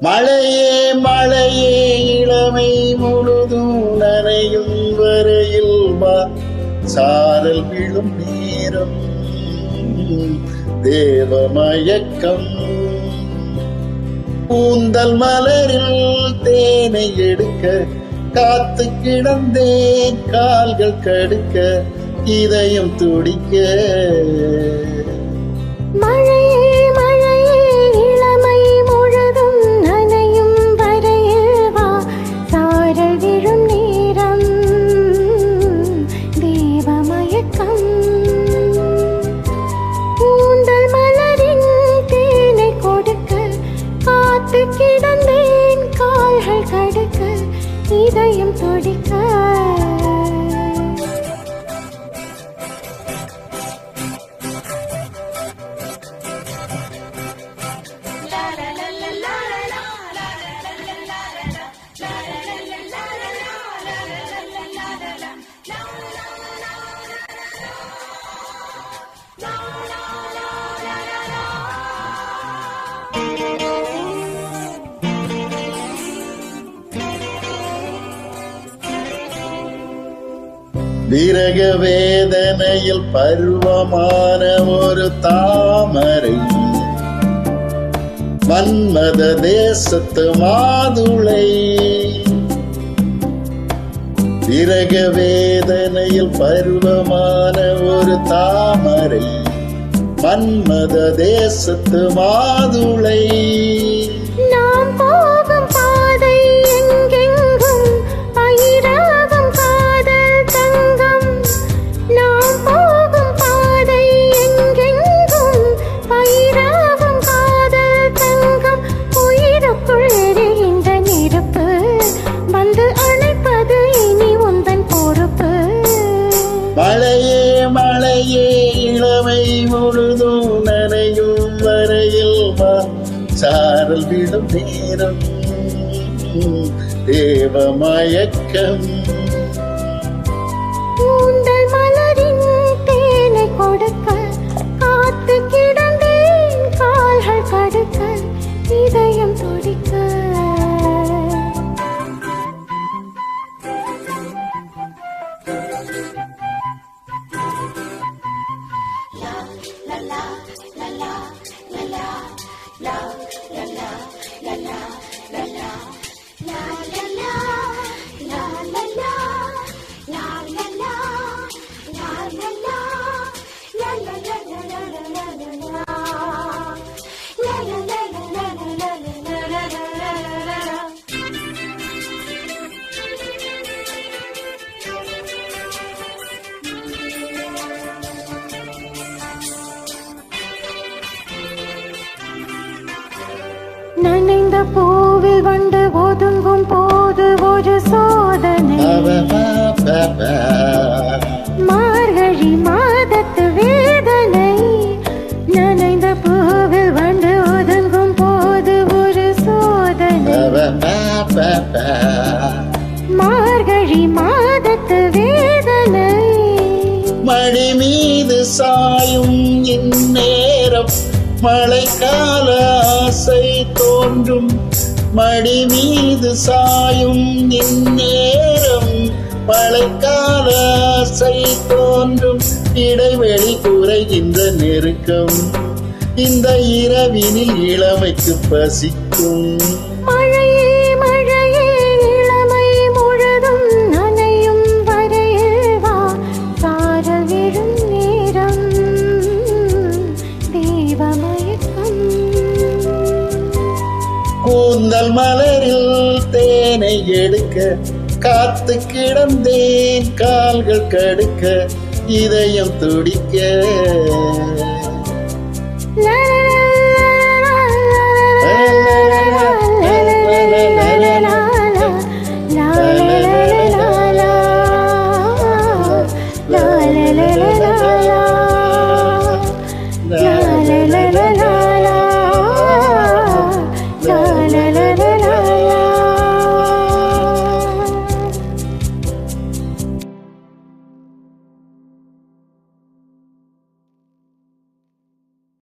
மழையே மழையே இளமை முழுதும் நனையும் வரையில் வா, சாரல் விழும் நேரம் தேவமயக்கம். கூந்தல் மலரில் தேனை எடுக்க காத்து கிடந்தேன், கால்கள் கடுக்க இதயம் துடிக்க. கிடந்தேன் கால்கள் கடுக்க இதயம் துடிக்க. விரக வேதனையில் பருவமான ஒரு தாமரை, மன்மத தேசத்து மாதுளை. விரக வேதனையில் பருவமான ஒரு தாமரை, மன்மத தேசத்து மாதுளை. நாம் போகும் பாதை எங்கெங்கும் பயிராகும் காதல் தங்கம். நாம் போகும் பாதை எங்கெங்கும் பயிராகும் காதல் தங்கம். உயிருக்குள் எரிகின்ற நெருப்பு வந்து அணைப்பது இனி உந்தன் பொறுப்பு. மழையே மழையே இளமை முழுதும் நனையும் வரையில் வா, சாரல் விடும் நேரம் தேவமயக்கம். கூந்தல் மலரின் தேனை கொடுக்க காத்து கிடந்தேன், கால்கள் கடுக்க இதயம் துடிக்க. நனைந்த பூவில் வண்டு ஒதுங்கும் போது ஒரு சோதனை. மார்கழி மாதத்து வேதனை. நனைந்த பூவில் வண்டு ஒதுங்கும் போது ஒரு சோதனை. மார்கழி மாதத்து வேதனை. மடி மீது சாயும் இந்நேரம் மழைக்கால ஆசை தோன்றும். மடி மீது சாயும் இந்நேரம் மழைக்கால ஆசை தோன்றும். இடைவெளி குறைகின்ற நெருக்கம் இந்த இரவினில் இளமைக்கு பசிக்கும். மழையே மழையே இளமை முழுதும் நனையும் வரையில் வா, சாரல் விழும் நேரம் தேவமயக்கம். கூந்தல் மலரில் தேனை எடுக்க காத்து கிடந்தேன், கால்கள் கடுக்க இதயம் துடிக்க. la la la la la la la la la la